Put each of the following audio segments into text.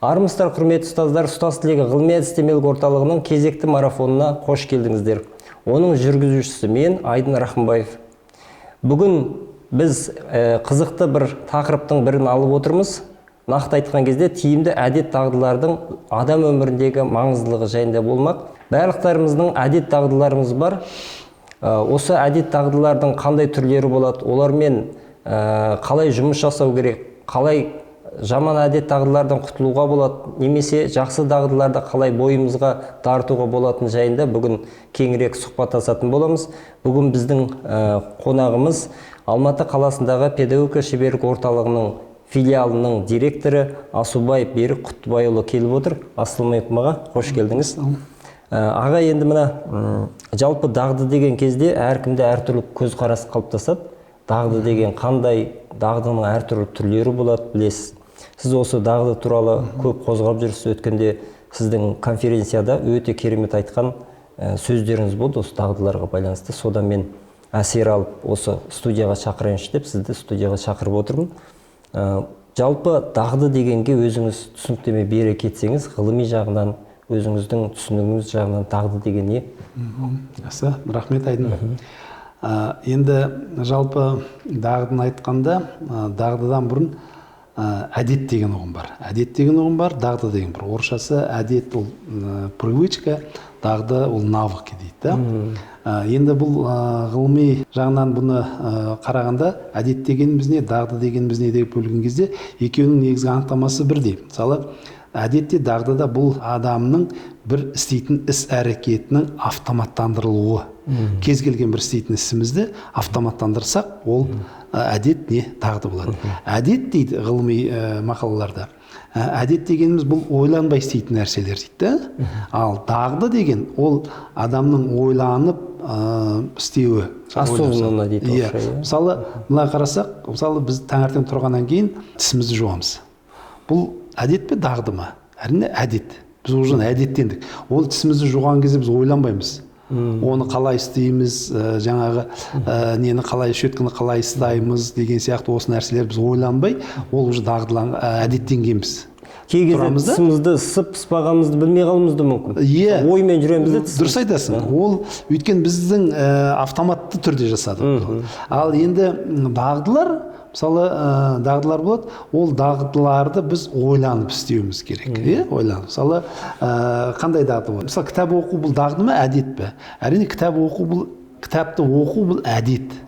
Армысыздар, құрметті ұстаздар, ұстаз тілегі ғылыми-әдістемелік орталығының кезекті марафонына қош келдіңіздер. Оның жүргізушісі мен Айдын Рахымбаев. Бүгін біз қызықты бір тақырыптың бірін алып отырмыз. Нақты айтқан кезде тиімді әдет дағдылардың адам өміріндегі маңыздылығы жайында болмақ. Барлықтарымыздың әдет дағдыларымыз бар. Осы әдет дағдылардың қандай түрлері болады, олармен қалай жұмыс жасау керек, қалай жаман әдет дағдылардан құтылуға болады, немесе жақсы дағдыларды қалай бойымызға тартуға болатын жайында бүгін кеңірек сұхбаттасатын боламыз. Бүгін біздің қонағымыз Алматы қаласындағы педагогика шеберлік орталығының филиалының директоры Асубаев Берік Құттыбайұлы келіп отыр. Ассалаумағалейкум аға, қош келдіңіз. Аға, енді мына жалпы дағды деген кезде әркімде әртүрлі көзқарас қалыптасады. Дағды деген қандай, дағдының әртүрлі түрлері болады, білесіз. Сіз осы дағды туралы көп қозғап жүрсіз. Өткенде сіздің конференцияда өте керемет айтқан сөздеріңіз болды осы дағдыларға байланысты. Содан мен әсер алып, осы студияға шақырайыншы деп сізді студияға шақырып отырмын. Жалпы дағды дегенге өзіңіз түсініктеме бере кетсеңіз, ғылыми жағынан, өзіңіздің түсінігіңіз жағынан дағды деген не? Жақсы, рахмет Айдын. Енді жалпы дағдыны айтқанда, дағдыдан бұрын әдет деген ұғым бар. Әдет деген ұғым бар, дағды деген бар. Орысшасы әдет ол привычка, дағды ол навык дейді. Енді бұл ғылыми жағынан бұны қарағанда әдет дегеніміз не, дағды дегеніміз не деп бөлген кезде екеуінің негізгі анықтамасы бірдей. Мысалы, әдетте дағдыда бұл адамның бір істейтін іс әрекетінің автоматтандырылуы. Кез келген бір істейтін ісімізді автоматтандырсақ, ол әдет не, дағды болады. Әдет дейді ғылыми мақалаларда. Әдет дегеніміз бұл ойланбай істейтін нәрселер дейді. Ал дағды деген ол адамның ойланып істеуі. Осознанно дейді. Мысалы, мына қарасақ, мысалы біз таңертең тұрғаннан кейін тісімізді жуамыз. Бұл әдет пе, дағды ма? Әрине әдет. Біз уже әдеттендік. Ол тісімізді жуған кезде біз ойланбаймыз. Оны қалай істейміз, жаңағы нені қалай, шөткіні қалай істаймыз деген сияқты осы нәрселер біз ойланбай, ол уже әдеттенгенбіз. Кей кезде тісімізді ысып, пыспағанымызды білмей қалуымыз да мүмкін. Оймен жүреміз де тісіміз. Дұрыс айтасың. Ол өйткені біздің автоматты түрде жасадық. Ал енді дағдылар, мысалы дағдылар болады, ол дағдыларды біз ойланып істеуіміз керек. Ойланып. Мысалы қандай дағды болады? Мысалы кітап оқу бұл дағды ма, әдет пе? Әрине кітапты оқу бұл әдет.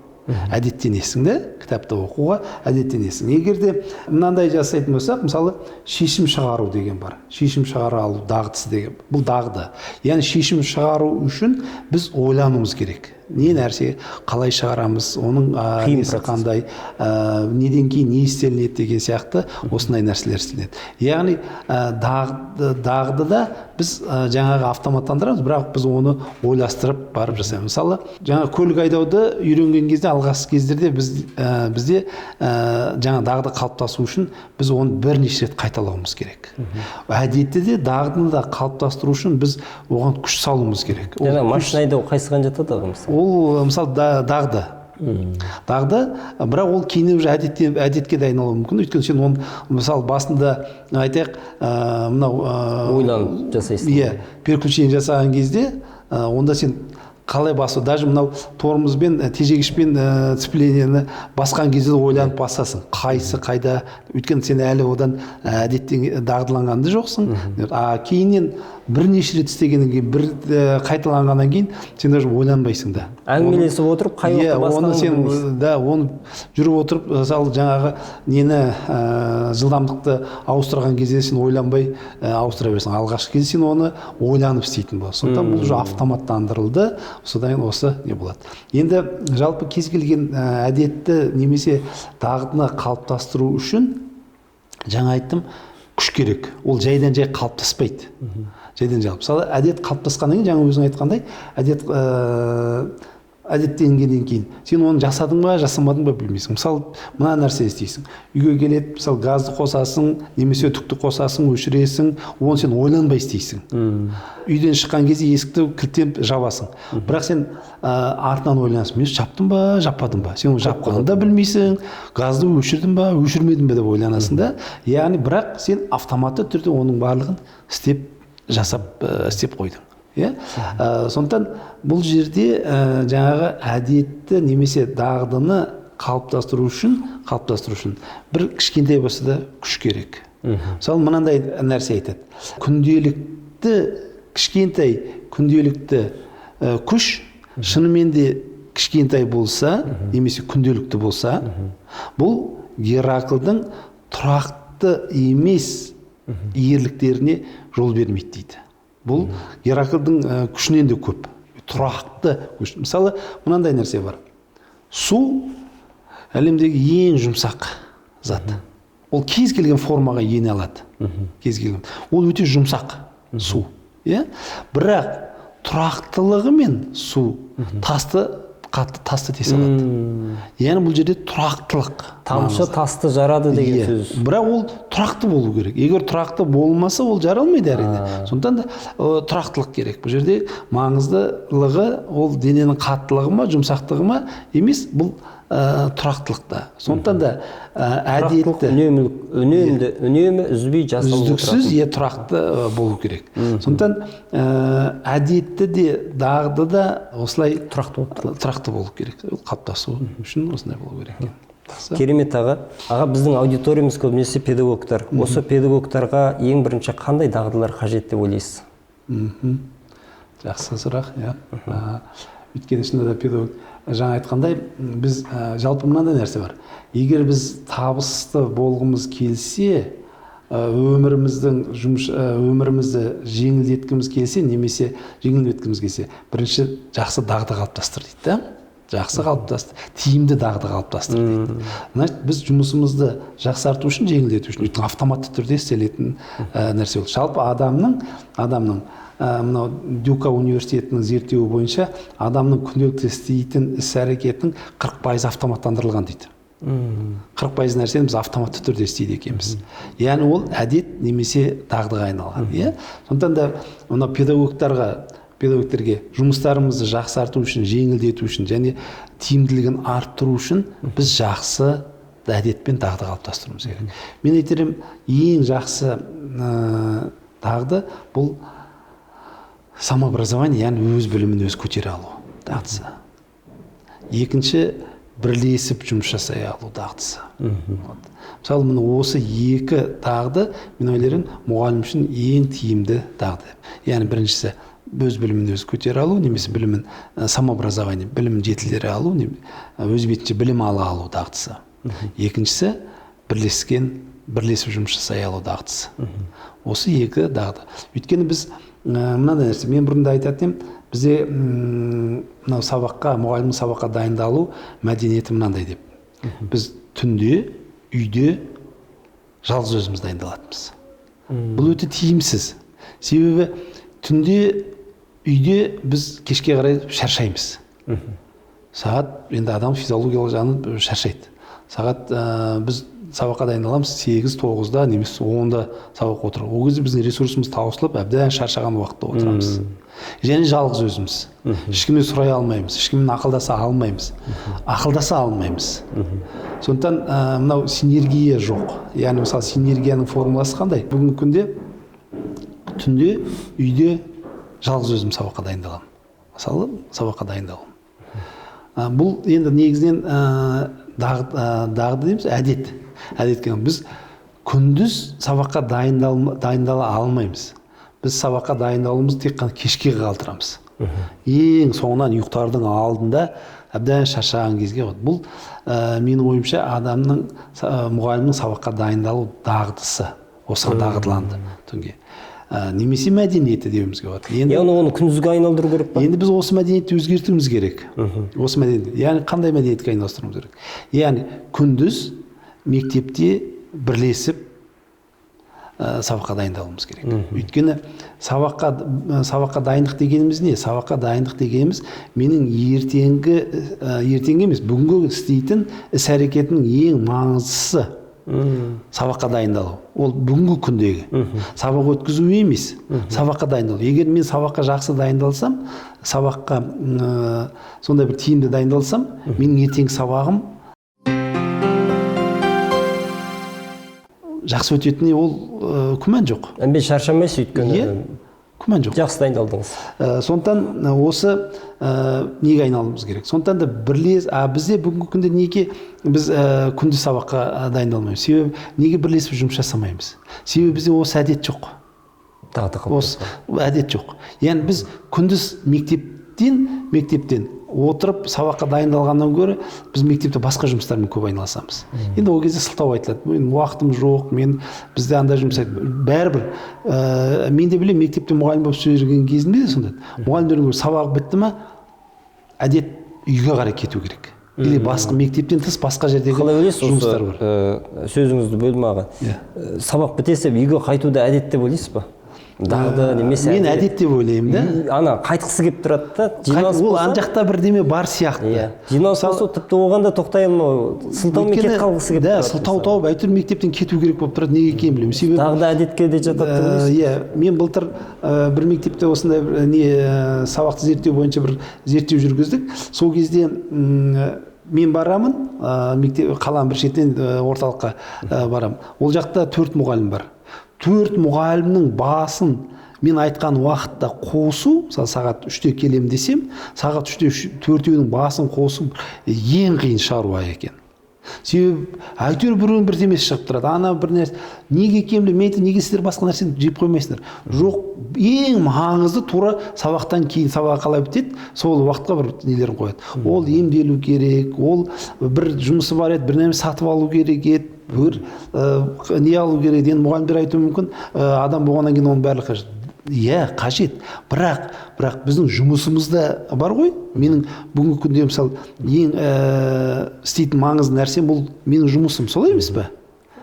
Әдеттенесің де, кітапты оқуға әдеттенесің. Егер де мынандай жасайтын болсақ, мысалы шешім шығару деген бар. Шешім шығара алу дағдысы деген. Бұл дағды. Яғни шешім шығару үшін біз ойлануымыз керек. Не нәрсе, қалай шығарамыз, оның несі қандай, неден кейін не істелінеді деген сияқты осындай нәрселер істелінеді. Яғни дағдыда біз жаңағы автоматтандырамыз, бірақ біз оны ойластырып барып жасаймыз. Мысалы, жаңа көлік айдауды үйренген кезде, алғашқы кездерде бізде жаңа дағды қалыптасу үшін біз оны бірнеше рет қайталауымыз керек. Әдетте де дағдыны да қалыптастыру үшін біз оған күш салуымыз керек. Жаңа машина айдау қайсыған жатады мысалы? Ол мысалы дағды. Дағды, бірақ ол кейіннен уже әдетке де айналуы мүмкін. Өйткені сен оны мысалы басында айтайық, мынау ойланып жасайсың. Переключение жасаған кезде, онда сен қалай басу, даже мынау тормозбен, тежегішпен сцеплениені басқан кезде ойланып басасың. Қайсы қайда, өйткені сен әлі одан әдеттен дағдыланғанды жоқсың. Кейіннен бірнеше рет істегеннен кейін, бір қайталанғаннан кейін сен даже ойланбайсың да. Әңгімелесіп отырып, қай уақытта басқанын білмейсің. Да, оны жүріп отырып, мысалы жаңағы нені жылдамдықты ауыстырған кезде сен ойланбай ауыстыра бересің. Алғашқы кезде сен оны ойланып істейтін боласың. Сондықтан бұл уже автоматтандырылды. Содан осы не болады. Енді жалпы кез келген әдетті немесе дағдыны қалыптастыру үшін жаңа айттым, күш керек. Ол жайдан жай қалыптаспайды. Жайдан жай. Мысалы әдет қалыптасқаннан кейін жаңа өзің айтқандай, әдет әдеттенгеннен кейін сен оны жасадың ба жасамадың ба білмейсің. Мысалы мына нәрсе істейсің, үйге келеді, мысалы газды қосасың немесе түкті қосасың, өшіресің, оны сен ойланбай істейсің. Үйден шыққан кезде есікті кілттеп жабасың, бірақ сен артынан ойланасың, мен жаптым ба жаппадым ба, сен жапқанын да білмейсің, газды өшірдің ба өшірмедің бе деп ойланасың да. Яғни бірақ сен автоматты түрде оның барлығын істеп қойдың. Сондықтан бұл жерде жаңағы әдетті немесе дағдыны қалыптастыру үшін бір кішкентай болса да күш керек. Мысалы мынандай нәрсе айтады. Күнделікті күш шынымен де кішкентай болса, немесе күнделікті болса, бұл Гераклдың тұрақты емес ерліктеріне жол бермейді дейді. Бұл Гераклдың күшінен де көп, тұрақты күш. Мысалы, мынандай нәрсе бар. Су әлемдегі ең жұмсақ зат. Ол кез келген формаға ене алады. Ол өте жұмсақ су. Бірақ тұрақтылығы мен су қатты тасты тесе алады. Яғни бұл жерде тұрақтылық. Тамшы тасты жарады деген сөз. Бірақ ол тұрақты болу керек. Егер тұрақты болмаса, ол жаралмайды әрине. Сондықтан да тұрақтылық керек. Бұл жерде маңыздылығы ол дененің қаттылығы ма, жұмсақтығы ма емес, бұл тұрақтылықта. Сондықтан да әдетті үнемі үзбей жасалу үздіксіз тұрақты болу керек. Сондықтан әдетті де дағды да осылай тұрақты болу керек. Қалыптасу үшін осындай болу керек. Керемет аға. Біздің аудиториямыз көбінесе педагогтар. Осы педагогтарға ең бірінші қандай дағдылар қажет деп ойлайсыз? Жақсы сұрақ. Өйткені шынында да педагог жаңа айтқандай, біз жалпы мынандай нәрсе бар. Егер біз табысты болғымыз келсе, өмірімізді жеңілдеткіміз келсе, немесе жеңілдеткіміз келсе, бірінші жақсы дағды қалыптастыр дейді. Жақсы қалыптастыр, тиімді дағды қалыптастыр дейді. Значит, біз жұмысымызды жақсарту үшін, жеңілдету үшін, автоматты түрде істелетін нәрсе ол. Жалпы адамның мынау Дюка университетінің зерттеуі бойынша адамның күнделікті істейтін іс-әрекетінің 40% автоматтандырылған дейді. 40% нәрсені біз автоматты түрде істейді екенбіз. Яғни ол әдет немесе дағдыға айналған. Сондықтан да мынау педагогтерге жұмыстарымызды жақсарту үшін, жеңілдету үшін және тиімділігін арттыру үшін біз жақсы әдет пен дағды қалыптастыруымыз керек. Мен айтарым, ең жақсы дағды бұл самообразование, яғни өз білімін өз көтере алу дағдысы. Екінші, бірлесіп жұмыс жасай алу дағдысы. Мысалы, міне осы екі дағды, мен ойлаймын, мұғалім үшін ең тиімді дағды. Яғни біріншісі өз білімін өз көтере алу, немесе білімін самообразование, білімін жетілдіре алу, өз бетінше білім ала алу дағдысы. Екіншісі, бірлесіп жұмыс жасай алу дағдысы. Осы екі дағды. Өйткені біз мынандай нәрсе, мен бұрында айтатын едім, бізде мынау мұғалімнің сабаққа дайындалу мәдениеті мынандай деп. Біз түнде, үйде жалғыз өзіміз дайындалатынбыз. Бұл өте тиімсіз. Себебі түнде, үйде біз кешке қарай шаршаймыз. Сағат, енді адам физиологиялық жағынан шаршайды. Сағат біз сабаққа дайындаламыз 8-9-да немесе 10-да сабақ отырып. Ол кезде біздің ресурсымыз таусылып, әбден шаршаған уақытта отырамыз. Және жалғыз өзіміз. Ешкімнен сұрай алмаймыз, ешкіммен ақылдаса алмаймыз. Сондықтан мынау синергия жоқ. Яғни мысалы синергияның формуласы қандай? Бүгінгі күнде түнде, үйде жалғыз өзім сабаққа дайындаламын. Мысалы сабаққа дайындалу. Бұл енді негізінен дағды дейміз, әдет. Біз күндіз сабаққа дайындала алмаймыз. Біз сабаққа дайындалуымыз тек қана кешке қалдырамыз. Ең соңынан ұйықтардың алдында әбден шаршаған кезге қойды. Бұл менің ойымша мұғалімнің сабаққа дайындалу дағдысы. Осыған дағдыланды түнге. Немесе мәдениеті деуімізге болады. Яғни оны күндізге айналдыру керек па? Енді біз осы мәдениетті өзгертуіміз керек. Осы мәдениет. Яғни қандай мәдениетке айналдыруымыз керек? Яғни күндіз мектепте бірлесіп сабаққа дайындалуымыз керек. Өйткені сабаққа дайындық дегеніміз не? Сабаққа дайындық дегеніміз менің ертеңгі емес, бүгінгі істейтін іс-әрекетінің ең маңыздысы сабаққа дайындалу. Ол бүгінгі күндегі. Сабақ өткізу емес, сабаққа дайындалу. Егер мен сабаққа жақсы дайындалсам, сабаққа сондай бір тиімді дайындалсам, менің ертеңгі сабағым жақсы өтетініне ол күмән жоқ. Мен шаршамайсыз өйткені. Күмән жоқ. Жақсы дайындалдыңыз. Сондықтан осы неге айналуымыз керек. Сондықтан да бізде бүгінгі күнде неге біз күндіз сабаққа дайындалмаймыз? Себебі неге бірлесіп жұмыс жасамаймыз? Себебі бізде осы әдет жоқ. Осы әдет жоқ. Яғни біз күндіз мектептен отырып сабаққа дайындалғаннан гөрі біз мектепте басқа жұмыстармен көп айналысамыз. Енді ол кезде сылтау айтылады. Мен уақытым жоқ, бізде андай жұмыс бәрібір. Мен де білемін, мектепте мұғалім болып жүрген кезімде де сондай. Мұғалімдердің сабағы бітті ме, әдет үйге қарай кету керек. Или басқа мектептен тыс басқа жердегі жұмыстар бар. Сөзіңізді бөлдім аға. Сабақ бітесе үйге қайтуды әдет деп ойлайсыз ба? Дағды немесе мен әдет деп ойлаймын да. Ана қайтқысы келіп тұрады да, жиналыс болса. Ол ан жақта бірдеме бар сияқты. Жиналыс болса тіпті оған да тоқтай алмау, сылтаумен кетіп қалғысы келіп тұрады. Да, сылтау тауып әйтеуір мектептен кету керек болып тұрады. Неге екенін білмеймін. Себебі дағды әдетке де жатады деп ойлайсыз? Иә, мен былтыр бір мектепте осындай сабақты зерттеу бойынша бір зерттеу жүргіздік. Сол кезде мен барамын, қаланың бір шетінен орталыққа барамын. Ол жақта 4 мұғалім бар. 4 мұғалімнің басын мен айтқан уақытта қосу, сағат 3-те келем десем, сағат 3-те 4-еудің басын қосу ең қиын шаруа екен. Себебі әйтеуір біреуін бірдемесі шығып тұрады. Ана бір нәрсе, неге екенін білмейді, неге сіздер басқа нәрсені жеп қоймайсыңдар? Жоқ, ең маңызды тура сабақтан кейін сабақ қалай бітеді, сол уақытқа бір нелерін қояды. Ол емделу керек, ол бір жұмысы бар еді, бір нәрсе сатып алу керек еді, бір не алу керек. Енді мұғалімдер айтуы мүмкін, адам болғаннан кейін оның барлығы қажет. Иә, қажет. Бірақ біздің жұмысымызда бар ғой. Менің бүгінгі күнде мысалы ең істейтін маңызды нәрсем бұл менің жұмысым, солай емес пе?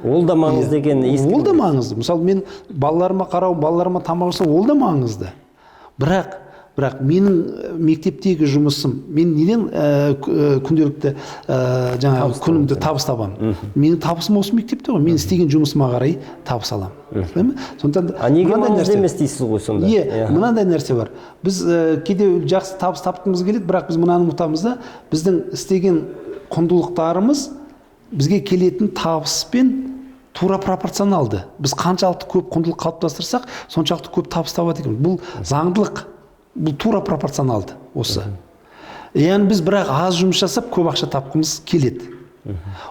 Ол да маңызды екенін естідім. Ол да маңызды. Мысалы мен балаларыма қарау, балаларыма тамақ жасау, ол да маңызды. Бірақ менің мектептегі жұмысым, мен неден күнделікті жаңағы күнімді табыс табамын? Менің табысым осы мектепте ғой. Мен істеген жұмысыма қарай табыс аламын. Сондықтан неге маңызды емес дейсіз ғой сонда? Мынандай нәрсе бар. Біз кейде жақсы табыс тапқымыз келеді, бірақ біз мынаны ұмытамыз да, біздің істеген құндылықтарымыз бізге келетін табыспен тура пропорционалды. Біз қаншалықты көп құндылық қалыптастырсақ, соншалықты көп табыс табады екен. Бұл заңдылық. Бұл тура пропорционалды осы. Яғни біз бірақ аз жұмыс жасап көп ақша тапқымыз келеді.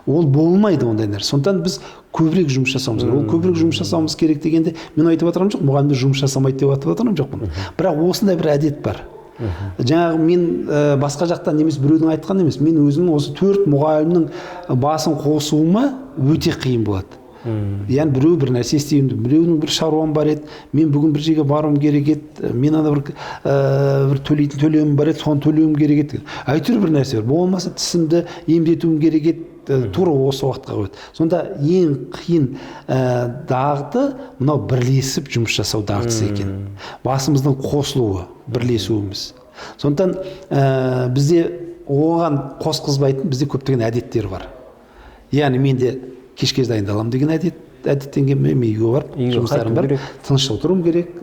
Ол болмайды ондай нәрсе. Сондықтан біз көбірек жұмыс жасауымыз керек. Ол көбірек жұмыс жасауымыз керек дегенде мен айтып отырғаным жоқ, мұғалімдер жұмыс жасамайды деп айтып отырғаным жоқпын. Бірақ осындай бір әдет бар. Жаңағы мен басқа жақтан немесе біреудің айтқан емес, мен өзім осы 4 мұғалімнің басын қосуыма өте қиын болады. Яғни біреу бір нәрсе істеймін, біреудің бір шаруам бар еді, мен бүгін бір жерге баруым керек еді, мен ана бір төлейтін төлемім бар еді, соны төлеуім керек еді. Әйтеуір бір нәрсе бар. Болмаса тісімді емдетуім керек еді, тура осы уақытқа қойды. Сонда ең қиын дағды мынау бірлесіп жұмыс жасау дағдысы екен. Басымыздың қосылуы, бірлесуіміз. Сондықтан бізде оған қосқызбайтын бізде көптеген әдеттер бар. Яғни менде кешке дайындаламын деген әдеттенген мен үйге барып жұмыстарым бар, тыныш отыруым керек,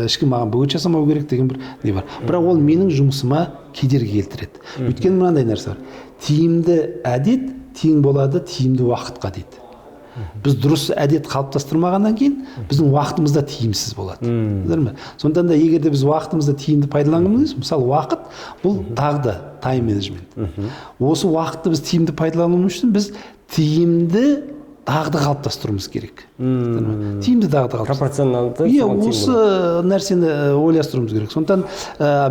ешкім маған бөгет жасамау керек деген бір не бар. Бірақ ол менің жұмысыма кедергі келтіреді. Өйткені мынандай нәрсе бар. Тиімді әдет тең болады тиімді уақытқа дейді. Біз дұрыс әдет қалыптастырмағаннан кейін біздің уақытымыз да тиімсіз болады. Сондықтан да егер де біз уақытымызды тиімді пайдаланғанымыз, мысалы уақыт бұл дағды, тайм менеджмент. Осы уақытты біз тиімді пайдалануымыз үшін біз тиімді дағды қалыптастыруымыз керек. Тиімді дағды қалыптастыруымыз. Пропорционалды. Осы нәрсені ойластыруымыз керек. Сондықтан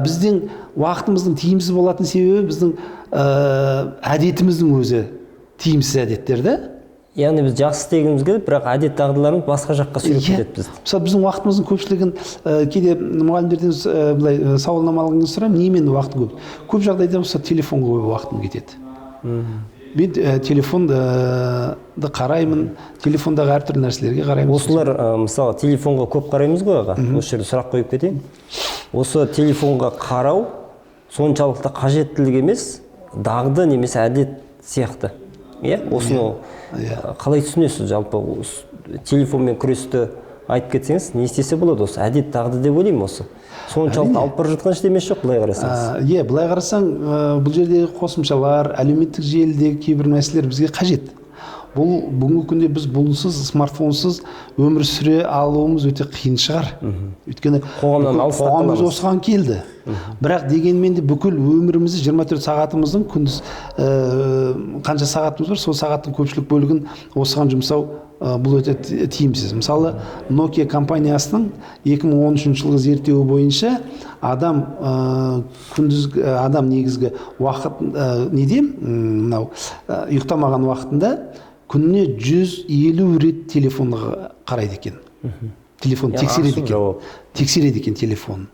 біздің уақытымыздың тиімсіз болатын себебі біздің әдетіміздің өзі тиімсіз әдеттер да. Яғни біз жақсы істегіміз келіп, бірақ әдет дағдыларымыз басқа жаққа сүйреп кетеді бізді. Мысалы біздің уақытымыздың көпшілігін кейде мұғалімдерден былай сауалнама алған кезде сұраймын, немен уақытым көп? Көп жағдайда осы телефонға уақытым кетеді. мен телефонды қараймын, телефондағы әртүрлі нәрселерге қараймын. Осылар мысалы телефонға көп қараймыз ғой аға. Осы жерде сұрақ қойып кетейін. Осы телефонға қарау соншалықты қажеттілік емес, дағды немесе әдет сияқты. Иә, осыны қалай түсінесіз жалпы? Телефонмен күресті айтып кетсеңіз, не істесе болады осы? Әдет, дағды деп ойлаймын осы. Соншалықты алып бара жатқан ештемесі жоқ, былай қарасаңыз. Иә, былай қарасаң, бұл жердегі қосымшалар, әлеуметтік желідегі кейбір мәселелер бізге қажет. Бұл бүгінгі күнде біз бұнсыз, смартфонсыз өмір сүре алуымыз өте қиын шығар. Өйткені қоғамымыз осыған келді. Бірақ дегенмен де бүкіл өмірімізді 24 сағатымыздың күндіз қанша сағатымыз бар, сол сағаттың көпшілік бөлігін осыған жұмсау бұл өте тиімсіз. Мысалы, Nokia компаниясының 2013 жылғы зерттеуі бойынша адам негізгі уақыт мынау ұйықтамаған уақытында күніне 150 рет телефонды қарайды екен. Телефон тексереді екен телефон.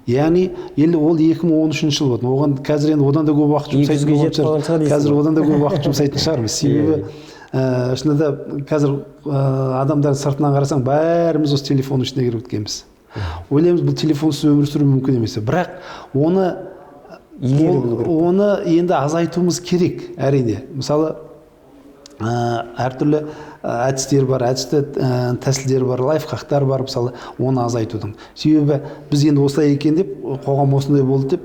Яғни енді ол 2013 жыл болды. Оған қазір енді одан да көп уақыт жұмсайтын қазір одан да көп уақыт жұмсайтын шығармыз. Себебі шынында қазір адамдар сыртынан қарасаң бәріміз осы телефонның ішіне кіріп кеткенбіз. Ойлаймыз, бұл телефонсыз өмір сүру мүмкін емес. Бірақ оны енді азайтуымыз керек, әрине. Мысалы, әртүрлі әдістер бар, тәсілдер бар, лайфхактар бар, мысалы, оны азайтудың. Себебі біз енді осылай екен деп, қоғам осындай болды деп,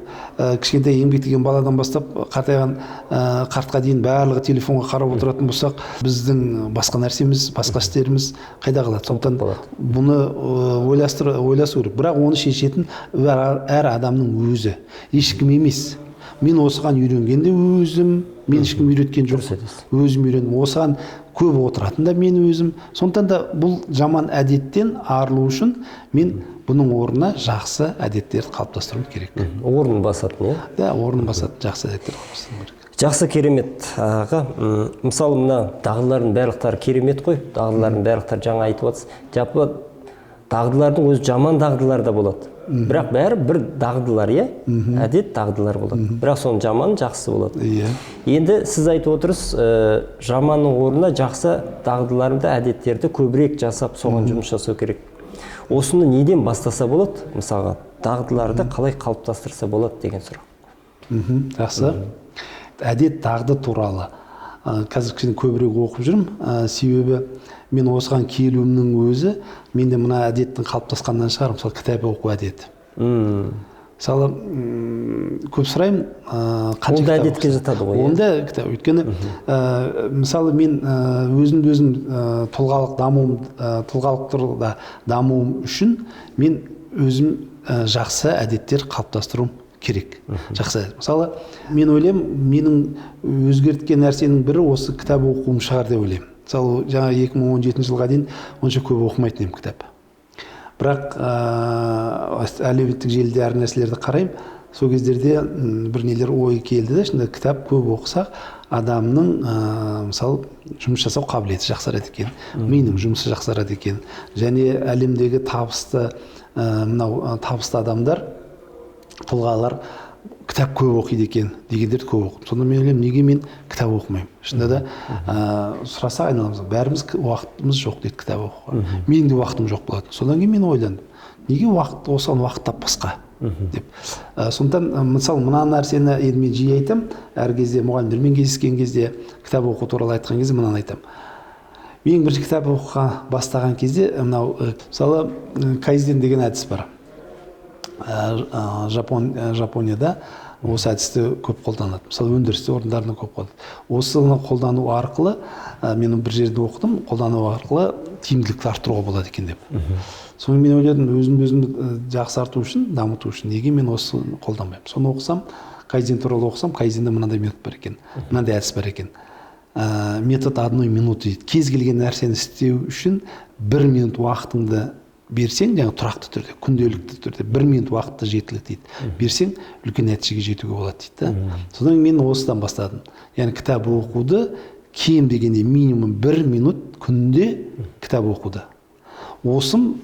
кішкентай еңбектеген баладан бастап қартайған қартқа дейін барлығы телефонға қарап отыратын болсақ, біздің басқа нәрсеміз, басқа істеріміз қайда қалады? Сондықтан бұны ойласу керек. Бірақ оны шешетін әр адамның өзі, ешкім емес. Мен осыған үйренген де өзім, мен ешкім үйреткен жоқ, өзім үйрендім. Осыған көп отыратын да мен өзім. Сондықтан да бұл жаман әдеттен арылу үшін мен бұның орнына жақсы әдеттерді қалыптастыруым керек. Орнын басатын, иә? Да, орнын басатын жақсы әдеттер қалыптастыруым керек. Жақсы, керемет аға. Мысалы, мына дағдылардың барлықтары керемет қой. Дағдылардың барлықтары жаңа айтып отырсыз. Жалпы дағдылардың өзі жаман дағдылар да болады. Бірақ бәрі бір дағдылар, иә? Әдет дағдылар болады. Бірақ соның жаман, жақсы болады. Енді сіз айтып отырсыз, жаманның орнына жақсы дағдыларымды, әдеттерді көбірек жасап, соған жұмыс жасау керек. Осыны неден бастаса болады? Мысалға, дағдыларды қалай қалыптастырса болады деген сұрақ. Жақсы. Әдет, дағды туралы қазір кішкене көбірек оқып жүрмін. Себебі мен осыған келуімнің өзі менде мына әдеттің қалыптасқаннан шығар. Мысалы, кітап оқу әдеті. Мысалы, көп сұраймын, қанша кітап әдетке жатады ғой? Онда кітап. Өйткені мысалы мен өзім тұлғалық тұрғыда дамуым үшін мен өзім жақсы әдеттер қалыптастыруым керек. Жақсы. Мысалы, мен ойлаймын, менің өзгерткен нәрсенің бірі осы кітап оқуым шығар деп ойлаймын. Мысалы, жаңа 2017 жылға дейін онша көп оқымайтын едім кітап. Бірақ әлеуметтік желіде әр нәрселерді қараймын. Сол кездерде бір нелер ой келді. Шынында кітап көп оқысақ, адамның мысалы жұмыс жасау қабілеті жақсарады екен, миының жұмысы жақсарады екен. Және әлемдегі табысты адамдар, тұлғалар кітап көп оқиды екен дегендерді көп оқыдым. Сонда мен ойлаймын, неге мен кітап оқымаймын? Шынында да сұраса айналамыз, бәріміз уақытымыз жоқ дейді кітап оқуға. Менің де уақытым жоқ болатын. Содан кейін мен ойландым, неге осыған уақыт таппасқа деп. Сондықтан мысалы мына нәрсені енді мен жиі айтамын, әр кезде мұғалімдермен кездескен кезде, кітап оқу туралы айтқан кезде мынаны айтамын. Мен бірінші кітап оқуға бастаған кезде мысалы кайдзен деген әдіс бар. Жапонияда осы әдісті көп қолданады. Мысалы, өндірісте орындарында көп қолданады. Осыны қолдану арқылы, мен бір жерде оқыдым, қолдану арқылы тиімділікті арттыруға болады екен деп. Соны мен ойладым, өзімді жақсарту үшін, дамыту үшін, неге мен осыны қолданбаймын? Соны оқысам, кайдзен туралы оқысам, кайдзенде мынандай метод бар екен, мынандай әдіс бар екен. Метод 1 минут дейді. Кез келген нәрсені істеу үшін 1 минут уақытыңды берсең, жаңа тұрақты түрде, күнделікті түрде 1 минут уақытты жеткілікті дейді. Берсең, үлкен нәтижеге жетуге болады дейді. Содан мен осыдан бастадым. Яғни кітап оқуды кем дегенде минимум 1 минут күнде кітап оқуды. Осым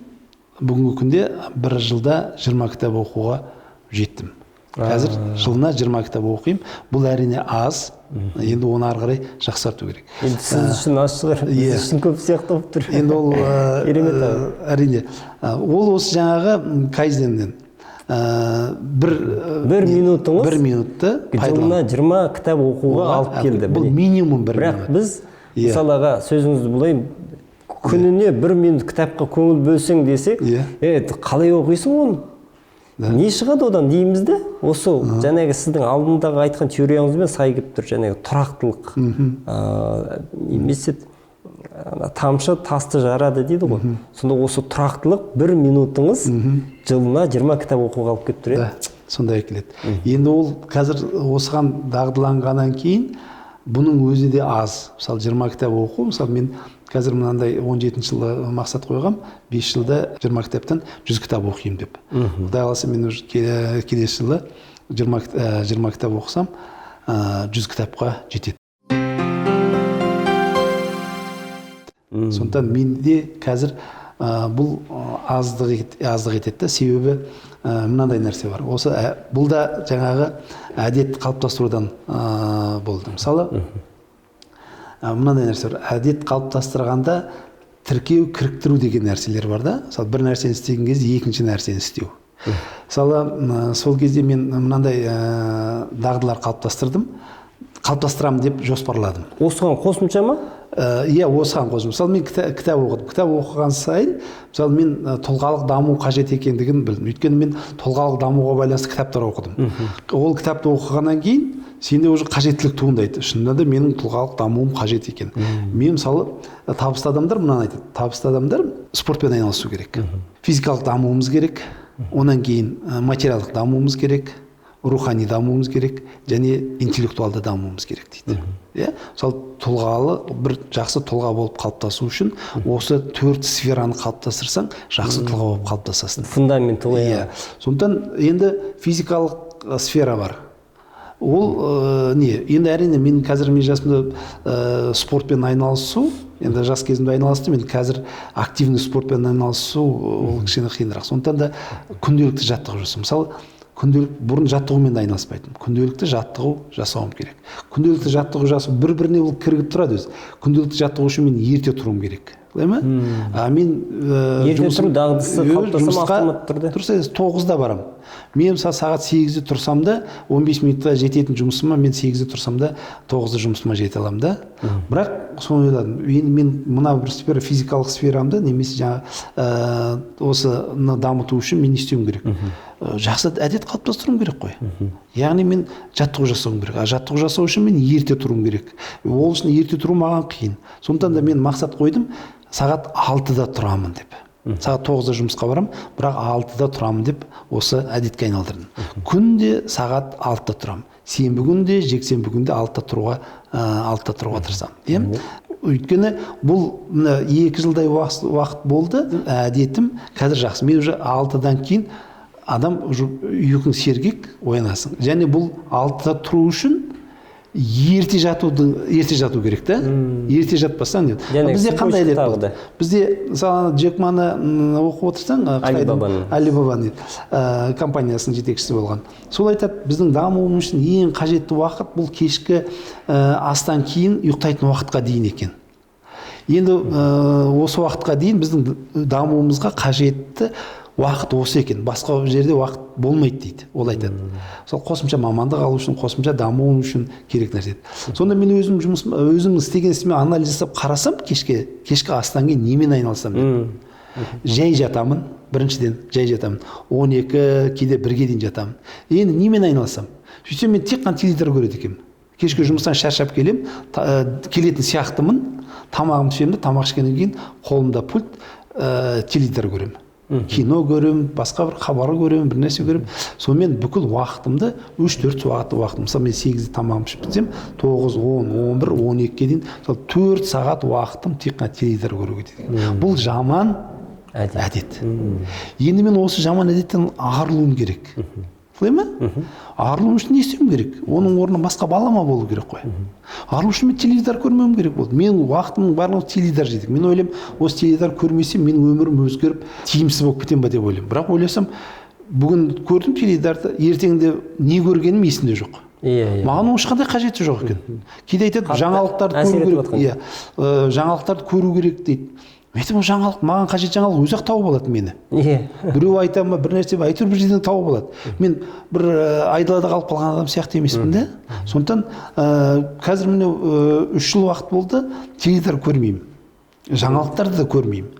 бүгінгі күнде 1 жылда 20 кітап оқуға жеттім. қазір жылына 20 кітап оқимын. Бұл әрине аз, енді оны ары қарай жақсарту керек. Енді сіз үшін аз шығар, біз үшін көп сияқты болып тұр. Енді ол керемет әрине ол осы жаңағы кайдзеннен бір минутыңыз бір минутты жылына 20 кітап оқуға алып келді. Бұл минимум бір минут. Бірақ біз мысалға сөзіңізді былай күніне 1 минут кітапқа көңіл бөлсең десек, қалай оқисың оны? Не шығады одан дейміз де, осы жаңағы сіздің алдындағы айтқан теорияңызбен сай келіп тұр, жаңағы тұрақтылық. Немесе тамшы тасты жарады дейді ғой. Сонда осы тұрақтылық 1 минутыңыз жылына 20 кітап оқуға алып келіп тұр. Сондай келеді. Енді ол қазір осыған дағдыланғаннан кейін бұның өзі де аз. Мысалы 20 кітап оқу, мысалы мен қазір мынандай 17 жылда мақсат қойғам, 5 жылда 20 кітаптан 100 кітап оқимын деп. Құдай қаласа мен уже келесі жылы 20 кітап оқысам, 100 кітапқа жетеді. Сондықтан менде қазір бұл аздық етеді, себебі мынандай нәрсе бар. Бұл да жаңағы әдет қалыптастырудан болды. Мысалы, мынандай нәрсе бар. Әдет қалыптастырғанда тіркеу, кіріктіру деген нәрселер бар да. Мысалы, бір нәрсені істеген кезде екінші нәрсені істеу. Мысалы, сол кезде мен мынандай дағдылар қалыптастырамын деп жоспарладым. Осыған қосымша ма? Осыған қосым. Мысалы, мен кітап оқыдым. Кітап оқыған сайын, мысалы, мен тұлғалық даму қажет екендігін білдім. Өйткені мен тұлғалық дамуға байланысты кітаптар оқыдым. Ол кітапты оқығаннан кейін сенде уже қажеттілік туындайды. Шынында да менің тұлғалық дамуым қажет екен. Мен мысалы табысты адамдар мынаны айтады. Табысты адамдар спортпен айналысу керек. Физикалық дамуымыз керек. Онан кейін материалдық дамуымыз керек. Рухани дамуымыз керек, және интеллектуалды дамуымыз керек дейді. Мысалы, тұлғалы, бір жақсы тұлға болып қалыптасу үшін, осы 4 сфераны қалыптастырсаң, жақсы тұлға болып қалыптасасың. Фундаменті ғой. Сондықтан енді физикалық сфера бар. Ол не? Енді әрине мен қазір мен жасымда спортпен айналысу, енді жас кезімде айналыстым, енді қазір активный спортпен айналысу ол кішкене қиынырақ. Сондықтан да күнделікті жаттығу жасау. Мысалы, бұрын жаттығумен айналыспайтын. Күнделікті жаттығу жасауым керек. Күнделікті жаттығу жасау бір-біріне ол кіргіп тұрады өзі. Күнделікті жаттығу үшін мен ерте тұруым керек. Былай ма? Мен ерте тұру дағдысы қалыптасам автомат түрде. Тұрса 9-да барам. Мен сағат 8-де тұрсам да 15 минутта жететін жұмысыма, мен 8-де тұрсам да 9-да жұмысыма жете аламын да. Бірақ соны ойладым. Мен мына бір физикалық сферамды немесе жаңа осыны дамыту үшін мен не істеуім керек? Жақсы әдет қалыптастыруым керек қой. Яғни мен жаттығу жасауым керек. Жаттығу жасау үшін мен ерте тұруым керек. Ол үшін ерте тұру маған қиын. Сондықтан да мен мақсат қойдым, сағат 6-да тұрамын деп. Сағат 9-да жұмысқа барам, бірақ 6-да тұрамын деп осы әдетке айналдырдым. Күнде сағат 6-да тұрамын. Сенбі күнде, жексенбі күнде 6-да тұруға тырысам. Өйткені бұл 2 жылдай уақыт болды, әдетім қазір жақсы. Мен уже 6-дан кейін адам ұйқың сергек оянасың. Және бұл 6-да тұру үшін ерте жату керек та. Ерте жатпасаң нет. Бізде қандай әдет болды? Бізде мысалы Джек Маны оқып отырсаң, Alibaba компаниясының жетекшісі болған. Сол айтады, біздің дамуымыз үшін ең қажетті уақыт бұл кешкі астан кейін ұйықтайтын уақытқа дейін екен. Енді осы уақытқа дейін біздің дамуымызға қажетті уақыт осы екен. Басқа жерде уақыт болмайды дейді. Ол айтады. Сол қосымша мамандық алу үшін, қосымша дамуым үшін керек нәрсе. Сонда мен өзім істеген ісіме анализ жасап қарасам, кешкі астан кейін немен айналысам деп. Жай жатамын, біріншіден жай жатамын. 12, кейде 1-ге дейін жатамын. Енді немен айналысам? Сөйтсем мен тек қана теледидар көреді екенмін. Кешкі жұмыстан шаршап келем, келетін сияқтымын, тамағымды ішемін, тамақ ішкеннен кейін қолымда пульт, теледидар көремін. Кино көремін, басқа бір хабар көремін, бір нәрсе көремін. Сонымен бүкіл уақытымды 3-4 уақыт. Мысалы мен 8-де тамағымды ішіп бітсем, 9, 10, 11, 12-ге дейін 4 сағат уақытым тек қана теледидар көруге кетеді. Бұл жаман әдет. Енді мен осы жаман әдеттен арылуым керек. Солай ма? Арылу үшін не істеуім керек? Оның орнына басқа балама болу керек қой. Арылу үшін мен теледидар көрмеуім керек болды. Мен уақытымның барлығы теледидар жедік. Мен ойлаймын, осы теледидар көрмесем, менің өмірім өзгеріп, тиімсіз болып кетем ба деп ойлаймын. Бірақ ойласам, бүгін көрдім теледидарды, ертеңде не көргенім есімде жоқ. Маған оның ешқандай қажеті жоқ екен. Кейде айтады, жаңалықтарды көру керек. Жаңалықтарды көру керек дейді. Мен айтамын, жаңалық, маған қажет жаңалық өзі-ақ тауып алады мені. Біреу айта ма, бір нәрсе әйтеуір бір жерден тауып алады. Мен бір айдалада қалып қалған адам сияқты емеспін де. Сондықтан қазір міне 3 жыл уақыт болды, теледидар көрмеймін. Жаңалықтарды да көрмеймін.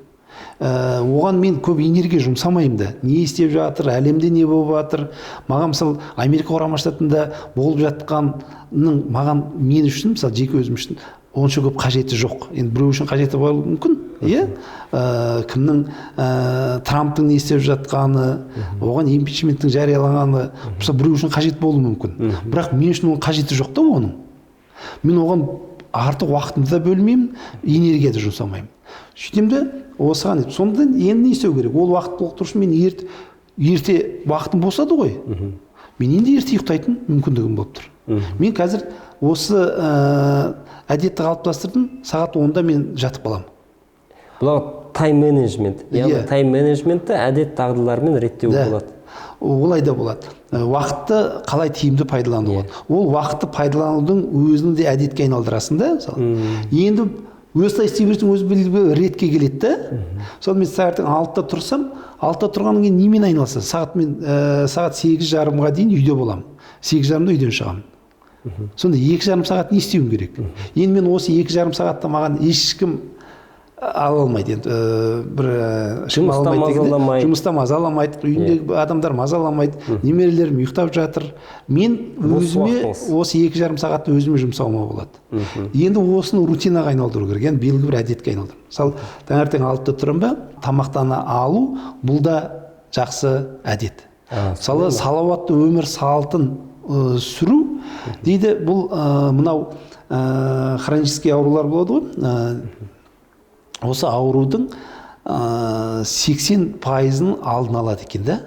Оған мен көп энергия жұмсамаймын да. Не істеп жатыр, әлемде не болып жатыр. Маған мысалы Америка Құрама Штатында болып жатқанның маған мен үшін, мысалы жеке өзім үшін онша көп қажеті жоқ. Енді біреу үшін қажеті болуы мүмкін, иә? Кімнің Трамптың не істеп жатқаны, оған импичменттің жарияланғаны, мысалы біреу үшін қажет болуы мүмкін. Бірақ мен үшін оның қажеті жоқ та оның. Мен оған артық уақытымды да бөлмеймін, энергия да жұмсамаймын. Сөйтем де осыған сонда енді не істеу керек? Ол уақыт толықтыру үшін мен ерте уақытым босады ғой. Мен енді ерте ұйықтайтын мүмкіндігім болып тұр. Мен қазір осы әдетті қалыптастырдым, сағат 10-да мен жатып қаламын. Бұл тайм-менеджмент. Яғни тайм-менеджментті әдет дағдыларымен реттеу болады. Олай да болады. Уақытты қалай тиімді пайдалану болады. Ол уақытты пайдаланудың өзін де әдетке айналдырасың да. Енді өзі істей берсең өзі бір ретке келеді да. Сол мен сағаттың 6-да тұрсам, 6-да тұрғаннан кейін немен айналысамын? Сағат 8:30-ға дейін үйде боламын. 8:30-да үйден шығамын. Сонда 2,5 сағат не істеуім керек? Енді мен осы 2,5 сағатта маған ешкім ала алмайды. Енді бір жұмыста мазаламайды, үйіндегі адамдар мазаламайды, немерелерім ұйықтап жатыр. Мен өзіме осы 2,5 сағатты өзіме жұмсауыма болады. Енді осыны рутинаға айналдыру керек, яғни белгілі бір әдетке айналдыру. Мысалы, таңертең 6-да тұрамын ба, тамақтана алу, бұл да жақсы әдет. Мысалы, салауатты өмір салтын сүру дейді, бұл мынау хронический аурулар болады ғой. Осы аурудың 80%-ын алдын алады екен да.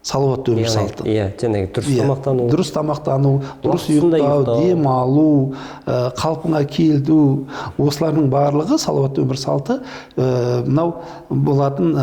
Салауатты өмір салты. Дұрыс тамақтану, дұрыс ұйықтау, демалу, қалпына келду, осылардың барлығы салауатты өмір салты мынау болатын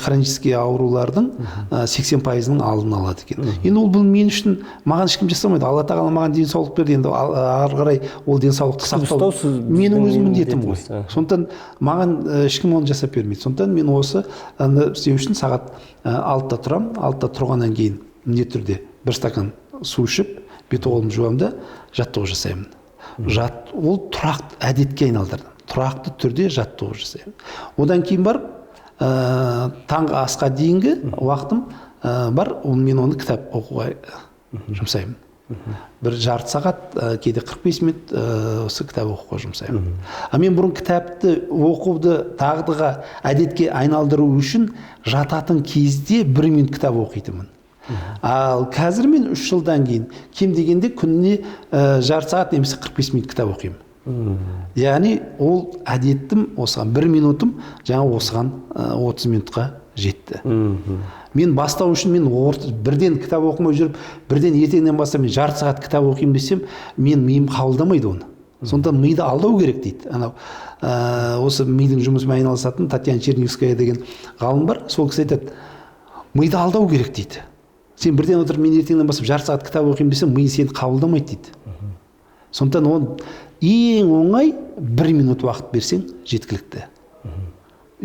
хронический аурулардың 80%-ның алдын алады екен. Енді ол бұл мен үшін маған ешкім жасамайды. Алла тағала маған денсаулық берді, енді ары қарай ол денсаулықты сақтау менің өз міндетім ғой. Сондықтан маған ешкім оны жасап бермейді. Сондықтан мен осы істеу үшін сағат 6-да тұрамын. 6-да тұрғаннан кейін міндетті түрде бір стакан су ішіп, бет-қолымды жуамын да жаттығу жасаймын. Ол тұрақты әдетке айналдырдым. Тұрақты түрде жаттығу жасаймын. Одан кейін барып, таңғы асқа дейінгі уақытым бар, мен оны кітап оқуға жұмсаймын. Бір жарты сағат, кейде 45 минут осы кітап оқуға жұмсаймын. Мен бұрын кітапты оқуды дағдыға, әдетке айналдыру үшін жататын кезде 1 минут кітап оқитынмын. Ал қазір мен 3 жылдан кейін кем дегенде күніне жарты сағат немесе 45 минут кітап оқимын. Яғни ол әдеттім осыған 1 минутым жаңа осыған 30 минутқа жетті. Мен бастау үшін мен бірден кітап оқымай жүріп, бірден ертеңнен бастап мен жарты сағат кітап оқимын десем, мен миым қабылдамайды оны. Сондықтан миды алдау керек дейді. Осы мидың жұмысымен айналысатын Татьяна Чернигівская деген ғалым бар. Сол кісі айтады, миды алдау керек дейді. Сен бірден отырып, мен ертеңнен бастап жарты сағат кітап оқимын десем, ми сені қабылдамайды дейді. Сондықтан оны ең оңай 1 минут уақыт берсең жеткілікті.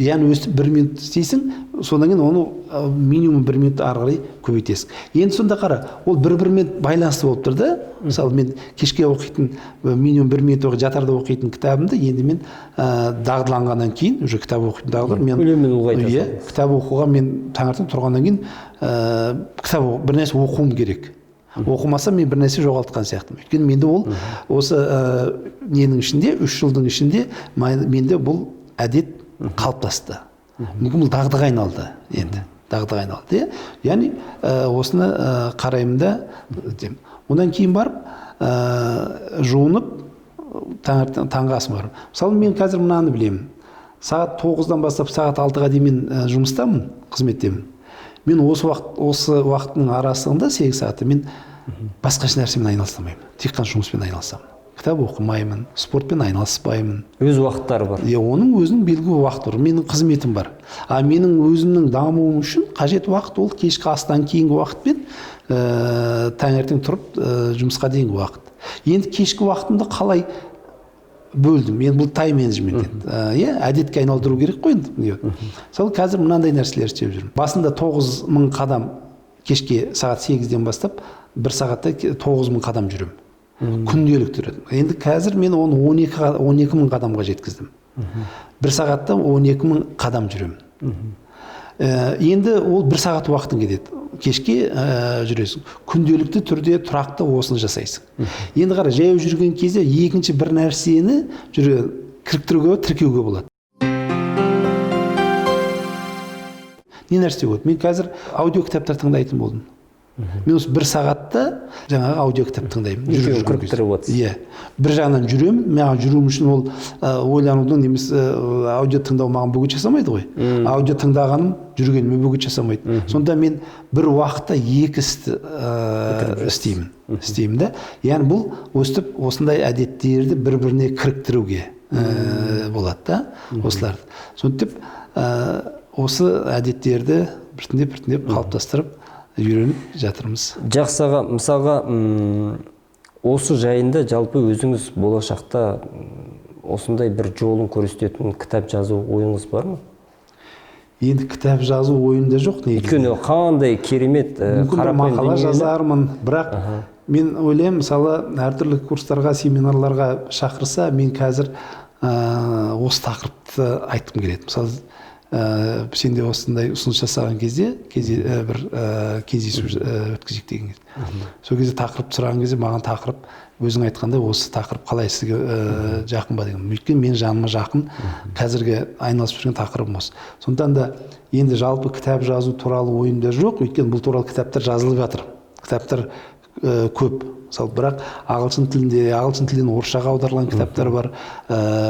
Яғни өстіп 1 минут істейсің, содан кейін оны минимум 1 минут ары қарай көбейтесің. Енді сонда қара, ол бір-бірімен байланысты болып тұр да. Мысалы, мен кешке оқитын, минимум 1 минут жатарда оқитын кітабымды, енді мен дағдыланғаннан кейін, уже кітап оқитын дағдылар, кітап оқуға мен таңертең тұрғаннан кейін бір нәрсе оқуым керек. Оқымаса мен бір нәрсе жоғалтқан сияқтымын. Өйткені менде ол осы ненің ішінде, 3 жылдың ішінде менде бұл әдет қалыптасты. Мүмкін бұл дағдыға айналды енді. Дағдыға айналды. Яғни осыны қараймын да. Одан кейін барып, жуынып, таңғы асым барып. Мысалы, мен қазір мынаны білемін. Сағат 9-дан бастап сағат 6-ға дейін мен жұмыстамын, қызметтемін. Мен осы уақыттың арасында 8 сағатта мен басқа нәрсемен айналыспаймын. Тек қана жұмыспен айналысамын. кітап оқымаймын, спортпен айналыспаймын. Өз уақыттары бар. Оның өзінің белгілі уақыты бар. Менің қызметім бар. Менің өзімнің дамуым үшін қажет уақыт ол кешкі астан кейінгі уақыт пен таңертең тұрып жұмысқа дейінгі уақыт. Енді кешкі уақытымды қалай бөлдім? Мен бұл тайм-менеджмент әдетке айналдыру керек қой енді. Мысалы қазір мынандай нәрселер істеп жүрмін. Басында 9000 қадам кешке сағат 8-ден бастап 1 сағатта 9000 қадам жүремін. Күнделік түреді. Енді қазір мен оны 12000 қадамға жеткіздім. 1 сағатта 12000 қадам жүремін. Енді ол 1 сағат уақытың кетеді. Кешке жүресің. Күнделікті түрде тұрақты осыны жасайсың. Енді қара, жаяу жүрген кезде екінші бір нәрсені кіріктіруге, тіркеуге болады. Не нәрсе болады? Мен қазір аудио кітаптар тыңдайтын болдым. Мен осы 1 сағатта жаңағы аудио кітап тыңдаймын. Кіріктіріп отырсыз. Бір жағынан жүремін, маған жүруім үшін ол ойланудың немесе аудио тыңдау маған бөгет жасамайды ғой. Аудио тыңдағаным жүргеніме бөгет жасамайды. Сонда мен бір уақытта 2 істі істеймін да. Яғни бұл өстіп осындай әдеттерді бір-біріне кіріктіруге болады да, осыларды. Сондықтан осы әдеттерді біртіндеп қалыптастырып үйреніп жатырмыз. Жақсы аға, мысалға осы жайында жалпы өзіңіз болашақта осындай бір жолын көрсететін кітап жазу ойыңыз бар ма? Енді кітап жазу ойымда жоқ. Өйткені қандай керемет мақала жазармын, бірақ мен ойлаймын, мысалы әртүрлі курстарға, семинарларға шақырса, мен қазір осы тақырыпты айтқым келеді. Мысалы сен де осындай ұсыныс жасаған кезде бір кездесу өткізейік деген кезде. Сол кезде тақырып сұраған кезде маған тақырып өзің айтқандай осы тақырып қалай сізге жақын ба деген. Өйткені мен жаныма жақын қазіргі айналысып жүрген тақырыбым осы. Сондықтан да енді жалпы кітап жазу туралы ойымда жоқ. Өйткені бұл туралы кітаптар жазылып жатыр. Кітаптар көп. Мысалы, бірақ ағылшын тілден орысшаға аударылған кітаптар бар,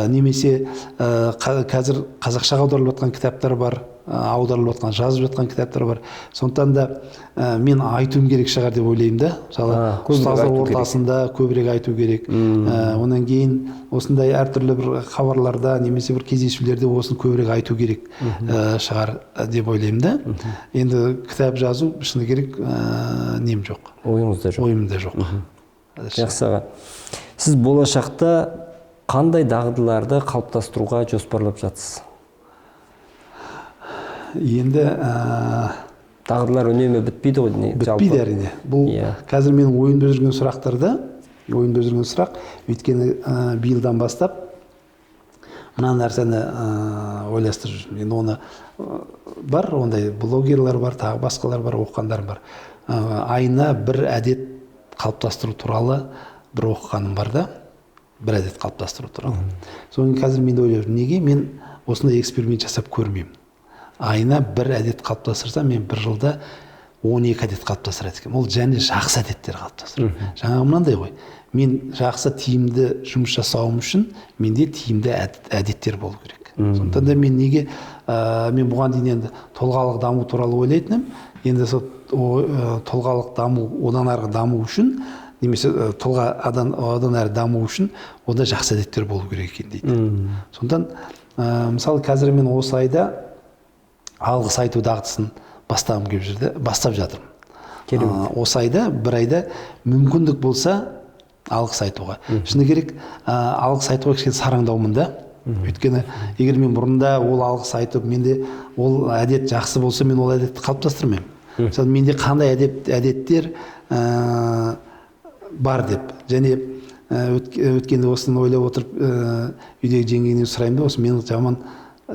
немесе қазір қазақшаға аударылып жатқан кітаптар бар, аударылып жатқан, жазып жатқан кітаптар бар. Сондықтан да мен айтуым керек шығар деп ойлаймын да. Мысалы, ұстаздар ортасында көбірек айту керек. Онан кейін осындай әртүрлі бір хабарларда немесе бір кездесулерде осыны көбірек айту керек шығар деп ойлаймын да. Енді кітап жазу шыны керек нем жоқ. Ойымда жоқ. Жақсы аға. Сіз болашақта қандай дағдыларды қалыптастыруға жоспарлап жатсыз? Енді дағдылар үнемі бітпейді ғой. Бітпейді әрине. Бұл қазір менің ойымда жүрген сұрақ, өйткені биылдан бастап мына нәрсені ойластырып жүрмін. Енді оны бар, ондай блогерлер бар, тағы басқалар бар, оқығандарым бар. Айына бір әдет қалыптастыру туралы бір оқығаным бар да, бір әдет қалыптастыру туралы. Соны қазір мен ойлаймын, неге мен осындай эксперимент жасап көрмеймін? Айына бір әдет қалыптастырсам, мен бір жылда 12 әдет қалыптастырады екенмін. Ол және жақсы әдеттер қалыптастыру. Жаңағы мынандай ғой, мен жақсы тиімді жұмыс жасауым үшін менде тиімді әдеттер болу керек. Сондықтан да мен неге мен бұған дейін енді тұлғалық даму туралы ойлайтынмын. Енді сол тұлғалық даму, одан әрі даму үшін, немесе тұлға одан әрі даму үшін онда жақсы әдеттер болу керек екен дейді. Сондықтан мысалы қазір мен осы айда алғыс айту дағдысын бастап жатырмын. Осы айда, бір айда мүмкіндік болса алғыс айтуға. Шыны керек, алғыс айтуға кішкене сараңдаумын да. Өйткені егер мен бұрында ол алғыс айтып, менде ол әдет жақсы болса, мен ол әдетті қалыптастырмаймын. Мысалы, менде қандай әдеттер бар деп. Және өткенде осыны ойлап отырып, үйдегі жеңгемнен сұраймын да, осы менің жаман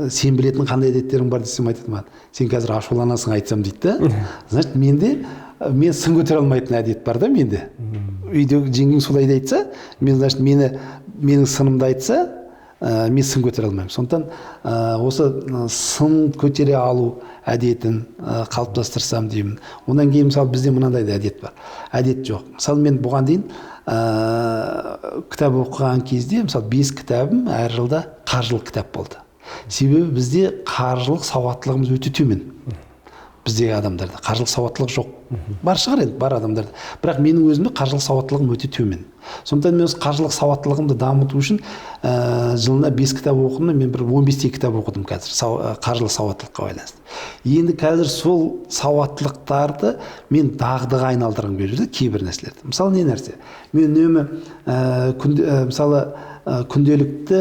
сен білетін қандай әдеттерің бар десем айтады маған. Сен қазір ашуланасың айтсам дейді да. Значит, мен сын көтере алмайтын әдет бар да менде. Үйдегі жеңгем солай айтса, значит, менің сынымды айтса, мен сын көтере алмаймын. Сондықтан осы сын көтере алу әдетін қалыптастырсам деймін. Онан кейін мысалы бізде мынандай әдет бар. Әдет жоқ. Мысалы мен бұған дейін кітап оқыған кезде, мысалы 5 кітабым әр жылда қаржылық кітап болды. Себебі бізде қаржылық сауаттылығымыз өте төмен. Біздегі адамдарда қаржылық сауаттылық жоқ. Бар шығар енді, бар адамдарда. Бірақ менің өзімде қаржылық сауаттылығым өте төмен. Сондықтан мен осы қаржылық сауаттылығымды дамыту үшін жылына 5 кітап оқыдым, мен бір 15 кітап оқыдым қазір қаржылық сауаттылыққа байланысты. Енді қазір сол сауаттылықтарды мен дағдыға айналдырғым келіп жүрді кейбір нәрселерді. Мысалы не нәрсе? Мен үнемі мысалы күнделікті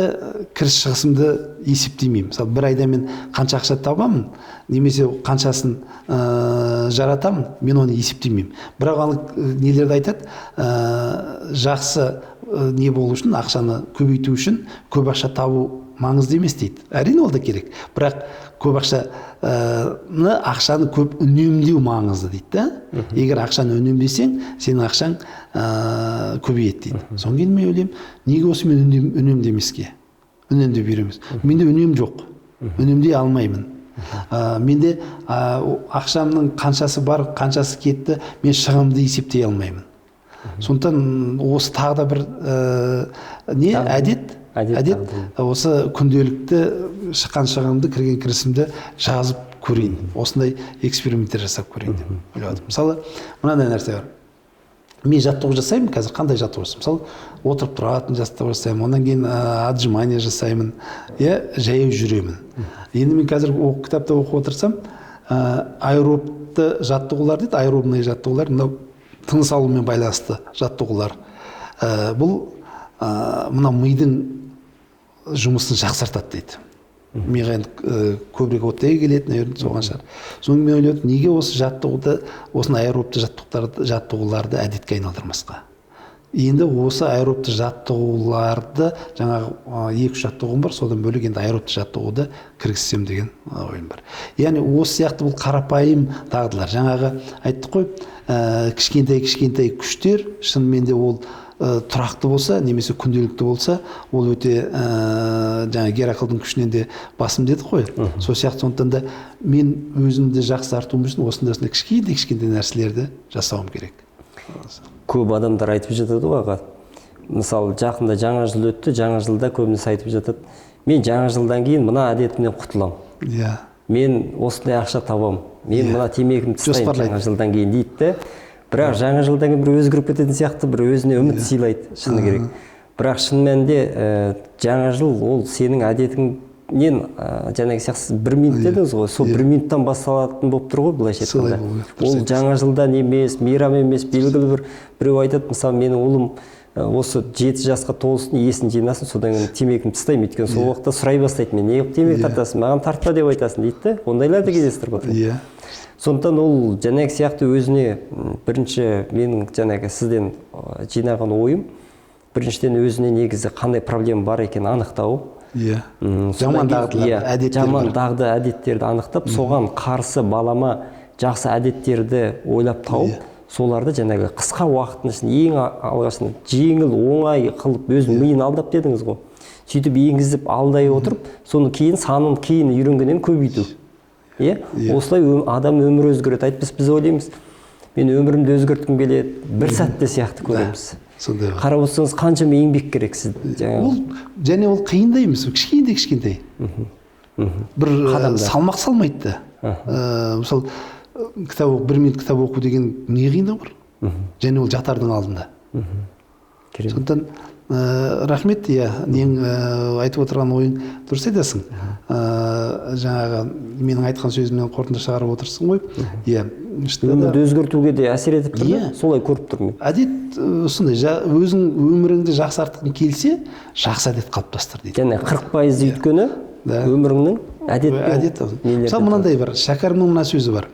кіріс шығысымды есептемеймін. Мысалы бір айда мен қанша ақша табамын, немесе қаншасын жаратамын, мен оны есептемеймін. Бірақ нелерді айтады, жақсы не болу үшін, ақшаны көбейту үшін көп ақша табу маңызды емес дейді. Әрине ол да керек. Бірақ көп ақшаны көп үнемдеу маңызды дейді. Егер ақшаны үнемдесең, сенің ақшаң көбейеді дейді. Содан кейін мен ойлаймын, неге осы мен үнемдемеске? Үнемдеп үйреміз. Менде үнем жоқ. Үнемдей алмаймын. Менде ақшамның қаншасы бар, қаншасы кетті, мен шығымды есептей алмаймын. Сондықтан осы тағы да бір әдет осы күнделікті шыққан шығымды, кірген кірісімді жазып көрейін. Осындай эксперименттер жасап көрейін деп ойлап отырмын. Мысалы, мынандай нәрсе бар. Мен жаттығу жасаймын, қазір қандай жаттығу жасаймын? Мысалы, отырып тұратын жаттығу жасаймын, онан кейін отжимания жасаймын, жаяу жүремін. Енді мен қазір кітапта оқып отырсам, аэробты жаттығулар дейді, аэробный жаттығулар, мынау тыныс алумен байланысты жаттығулар. Бұл мына мидың жұмысын жақсартады дейді. Миға көбірек оттегі келеді, наверное, соған шығар. Соны мен ойлап, неге осы жаттығуды, осыны аэробты жаттығуларды әдетке айналдырмасқа? Енді осы аэробты жаттығуларды, жаңағы 2-3 жаттығуым бар, содан бөлек енді аэробты жаттығуды кіргізсем деген ойым бар. Яғни осы сияқты бұл қарапайым дағдылар. Жаңағы айттық қой, кішкентай күштер, шынымен де ол тұрақты болса, немесе күнделікті болса, ол өте жаңа Гераклдың күшінен де басым деді қой. Сол сияқты сондықтан да мен өзімді жақсартуым үшін осындай кішкентай нәрселерді жасауым керек. Көп адамдар айтып жатады ғой аға. Мысалы, жақында жаңа жыл өтті, жаңа жылда көбінесе айтып жатады. Мен жаңа жылдан кейін мына әдетімнен құтылам. Мен осындай ақша табам. Мен мына темекімді тастаймын жаңа жылдан кейін дейді. Бірақ жаңа жылдан кейін бір өзгеріп кететін сияқты, бір өзіне үміт сыйлайды, шыны керек. Бірақ шын мәнінде жаңа жыл ол сенің әдетіңнен жаңағы сияқты 1 минут дедіңіз ғой, сол 1 минуттан басталатын болып тұр ғой, былайша айтқанда. Ол жаңа жылдан емес, мейрам емес, белгілі біреу айтады, мысалы менің ұлым осы 7 жасқа толсын, есін жинасын, содан кейін темекімді тастаймын, өйткені сол уақытта сұрай бастайды, мен неғып темекі тартасың, маған тартпа деп айтасың дейді. Ондайларды кездестіріп отырмын. Сондықтан ол жаңағы сияқты өзіне бірінші менің жаңағы сізден жинаған ойым, біріншіден өзіне негізі қандай проблема бар екенін анықтау. Жаман дағды әдеттерді анықтап, соған қарсы балама жақсы әдеттерді ойлап тауып, соларды жаңағы қысқа уақыттың ішінде ең алғашында жеңіл, оңай қылып өзінің миын алдап дедіңіз ғой. Сөйтіп енгізіп алдай отырып, соны кейін санын кейін үйренгеннен көбейту. Осылай адам өмір өзгереді. Біз ойлаймыз, мен өмірімді өзгерткім келеді, бір сәтте сияқты көреміз. Қарап отырсаңыз, қаншама еңбек керек сіз. Және ол қиын да емес, кішкентай. Бір салмақ салмайды да. Мысалы, 1 минут кітап оқу деген не қиындау бар? Және ол жатардың алдында. Сондықтан рахмет, нең айтып отырған ойың дұрыс айтасың. Жаңағы менің айтқан сөзімнен қорытынды шығарып отырсың ғой. Өмірді өзгертуге де әсер етіп тұр, солай көріп тұрмын. Әдет осындай, өзің өміріңді жақсартқың келсе, жақсы әдет қалыптастыр дейді. Және 40% өйткені өміріңнің әдет. Мысалы мынандай бар, Шәкәрімнің мына сөзі бар.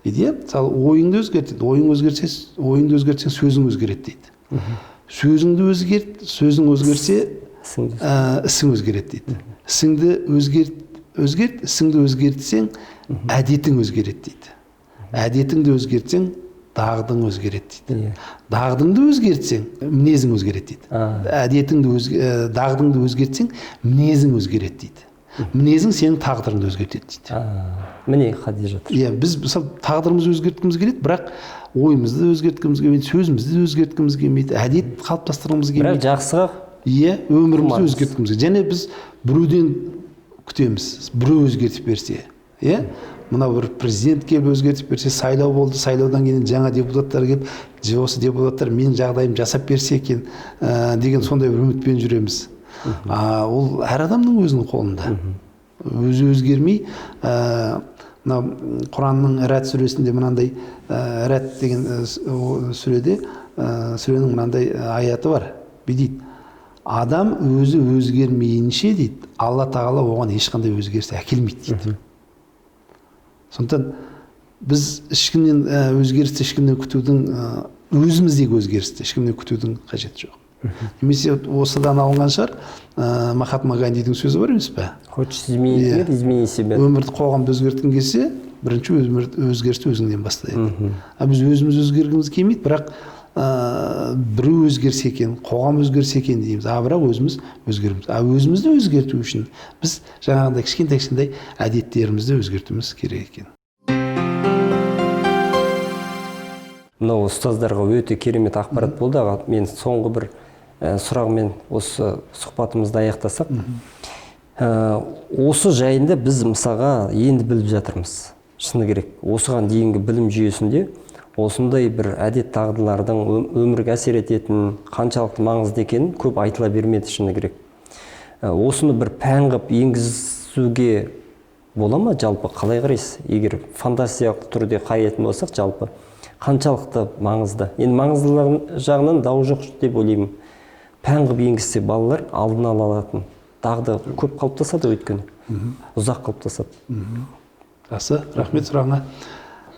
Мысалы ойыңды өзгертеді, ойыңды өзгертсең сөзің өзгереді дейді. Сөзіңді сөзің өзгерсе, ісің өзгереді дейді. Ісіңді өзгертсең, әдетің өзгереді дейді. Әдетіңді өзгертсең, дағдың өзгереді дейді. Дағдыңды өзгертсең, мінезің өзгереді дейді. Дағдыңды өзгертсең, мінезің өзгереді дейді. Мінезің сенің тағдырыңды өзгертеді дейді. Міне қадей жатыр. Біз тағдырымызды өзгерткіміз келеді, бірақ ойымызды өзгерткіміз келмейді, сөзімізді өзгерткіміз келмейді, әдет қалыптастырғымыз келмейді. Бірақ жақсыға өмірімізді өзгерткіміз келмейді. Және біз біреуден күтеміз, біреу өзгертіп берсе. мына бір президент келіп өзгертіп берсе, сайлау болды, сайлаудан кейін жаңа депутаттар келіп, осы депутаттар менің жағдайым жасап берсе екен деген сондай бір үмітпен жүреміз. Ол әр адамның өзінің қолында. Өзі өзгермей, мына Құранның Рәд сүресінде мынандай, Рәд деген сүреде, сүренің мынандай аяты бар. Дейді, адам өзі өзгермейінше дейді, Алла тағала оған ешқандай өзгеріс әкелмейді дейді. Сондықтан біз ешкімнен өзгерісті ешкімнен күтудің, өзіміздегі өзгерісті ешкімнен күтудің қажеті жоқ. Немесе осыдан алынған шығар, Махатма Гандидің сөзі бар емес пе? Хочешь изменить мир, измени себя. Өмірді, қоғамды өзгерткің келсе, бірінші өзгерісті өзіңнен бастайды. Біз өзіміз өзгергіміз келмейді, бірақ біреу өзгерсе екен, қоғам өзгерсе екен дейміз. Бірақ өзіміз өзгереміз. Өзімізді өзгерту үшін біз жаңағындай кішкентай әдеттерімізді өзгертуіміз керек екен. Мынау ұстаздарға өте керемет ақпарат болды. Мен соңғы бір сұрағымен осы сұхбатымызды аяқтасақ, осы жайында біз мысалға енді біліп жатырмыз. Шыны керек, осыған дейінгі білім жүйесінде осындай бір әдет дағдылардың өмірге әсер ететін қаншалықты маңызды екенін көп айтыла бермеді, шыны керек. Осыны бір пән қылып енгізуге бола ма жалпы, қалай қарайсыз? Егер фантастикалық түрде қарайтын болсақ, жалпы қаншалықты маңызды? Енді маңыздылығы жағынан дау жоқ деп ойлаймын. Пән қылып енгізсе балалар алдын ала алатын дағды көп қалыптасады, өйткені ұзақ қалыптасады. Жақсы, рахмет сұрағыңа.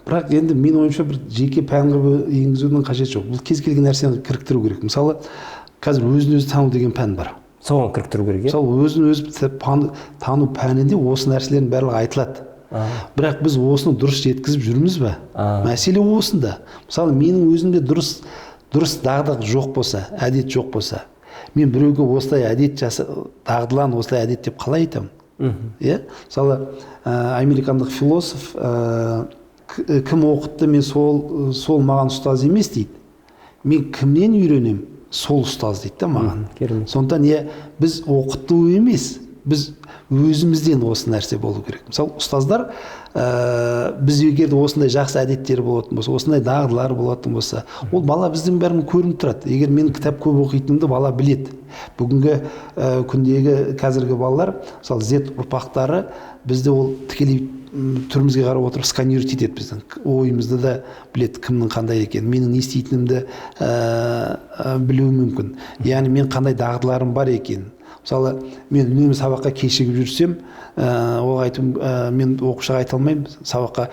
Бірақ енді мен ойымша бір жеке пән қылып енгізудің қажеті жоқ. Бұл кез келген нәрсені кіріктіру керек. Мысалы, қазір өзін-өзі тану деген пән бар. Соған кіріктіру керек, мысалы, өзін-өзі тану пәнінде осы нәрселердің барлығы айтылады. Бірақ біз осыны дұрыс жеткізіп жүрміз бе? Мәселе осында. Мысалы, менің өзімде дұрыс дағды жоқ болса, әдет жоқ болса, мен біреуге осылай әдет дағдылан, осылай әдет деп қалай айтамын? Мысалы, американдық философ кім оқытты, мен сол маған ұстаз емес дейді. Мен кімнен үйренем, сол ұстаз дейді да маған. Сондықтан біз оқыту емес, біз өзімізден осы нәрсе болу керек. Мысалы, ұстаздар біз егер де осындай жақсы әдеттер болатын болса, осындай дағдылар болатын болса, ол бала біздің бәрін көрініп тұрады. Егер мен кітап көп оқитынымды бала біледі. Бүгінгі күндегі қазіргі балалар, мысалы, Z ұрпақтары бізді ол тікелей түрімізге қарап отырып сканировать етеді, біздің ойымызды да біледі, кімнің қандай екенін, менің не істейтінімді білуі мүмкін. Яғни мен қандай дағдыларым бар екенін. Мысалы, мен үнемі сабаққа кешігіп жүрсем, мен оқушыға айта алмаймын, сабаққа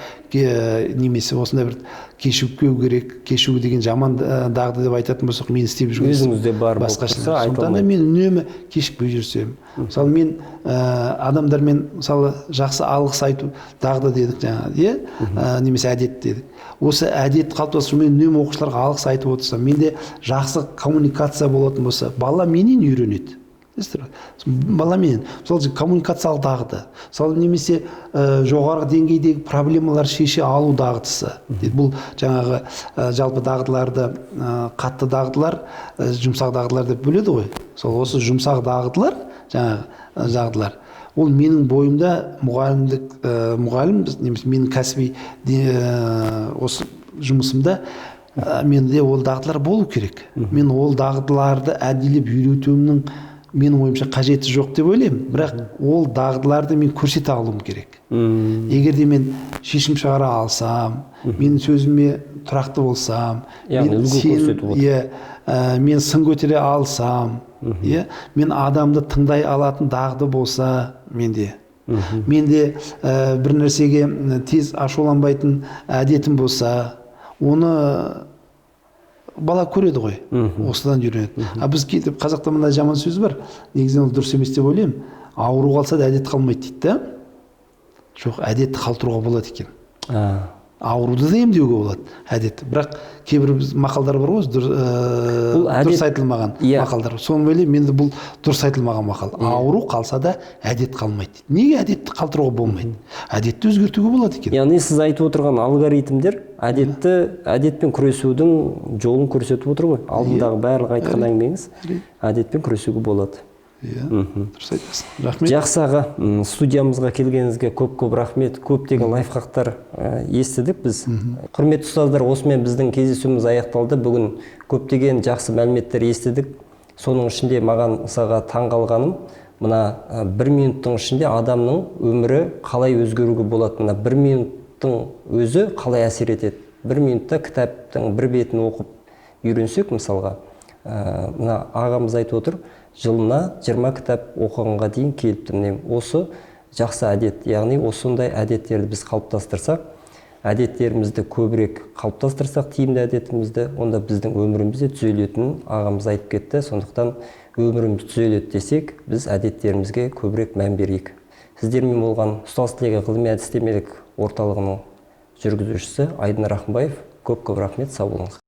немесе осындай бір кешігу керек, кешігу деген жаман дағды деп айтатын болсақ, мен істеп жүрген өзіңізде бар басқаша. Сондықтан да мен үнемі кешікпей жүрсем, мысалы, мен адамдармен, мысалы, жақсы алғыс айту дағды дедік жаңа, немесе әдет дедік. Осы әдет қалыптасу, мен үнемі оқушыларға алғыс айтып отырсам, менде жақсы коммуникация болатын болса, бала менен үйренеді. Баламен, мысалы, коммуникациялық дағды, мысалы, немесе жоғарғы деңгейдегі проблемалар шеше алу дағдысы. Бұл жаңағы жалпы дағдыларды қатты дағдылар, жұмсақ дағдылар деп бөледі ғой. Осы жұмсақ дағдылар, жаңағы дағдылар, ол менің бойымда мұғалім, немесе менің кәсіби осы жұмысымда менде ол дағдылар болу керек. Мен ол дағдыларды әдейілеп үйретуімнің менің ойымша қажеті жоқ деп ойлаймын, бірақ ол дағдыларды мен көрсете алуым керек. Егер де мен шешім шығара алсам, менің сөзіме тұрақты болсам, мен сын көтере алсам, мен адамды тыңдай алатын дағды болса менде бір нәрсеге тез ашуланбайтын әдетім болса, оны бала көреді ғой, осыдан үйренеді. Біз кетіп, қазақта мындай жаман сөз бар, негізінен ол дұрыс емес деп ойлаймын, ауру қалса да әдет қалмайды дейді да. Жоқ, әдетті қалдыруға болады екен. Ауруды да емдеуге болады әдетті. Бірақ кейбір мақалдар бар ғой, дұрыс айтылмаған мақалдар. Соны ойлаймын, менде бұл дұрыс айтылмаған мақал. Ауру қалса да әдет қалмайды дейді. Неге әдетті қалдыруға болмайды? Әдетті өзгертуге болады екен. Яғни сіз айтып отырған алгоритмдер әдетпен күресудің жолын көрсетіп отыр ғой. Алдындағы барлық айтқан әңгімеңіз әдетпен күресуге болады. Иә, дұрыс айтасың. Рахмет. Жақсы аға, студиямызға келгеніңізге көп рахмет. Көптеген лайфхактар естідік біз. Құрметті ұстаздар, осымен біздің кездесуіміз аяқталды. Бүгін көптеген жақсы мәліметтер естідік. Соның ішінде маған мысалға таң қалғаным, мына 1 минуттың ішінде адамның өмірі қалай өзгеруге болады. Мына 1 минуттың өзі қалай әсер етеді. 1 минутта кітаптың бір бетін оқып үйренсек, мысалға, мына ағамыз айтып отыр, жылына 20 кітап оқығанға дейін келіпті. Осы жақсы әдет, яғни осындай әдеттерді біз қалыптастырсақ, әдеттерімізді көбірек қалыптастырсақ, тиімді әдетімізді, онда біздің өмірімізде түзелетінін ағамыз айтып кетті. Сондықтан өміріміз түзеледі десек, біз әдеттерімізге көбірек мән берейік. Сіздермен болған ұстаз тілегі ғылыми әдістемелік орталығының жүргізушісі Айдын Рахымбаев. Көп рахмет, сау болыңыз.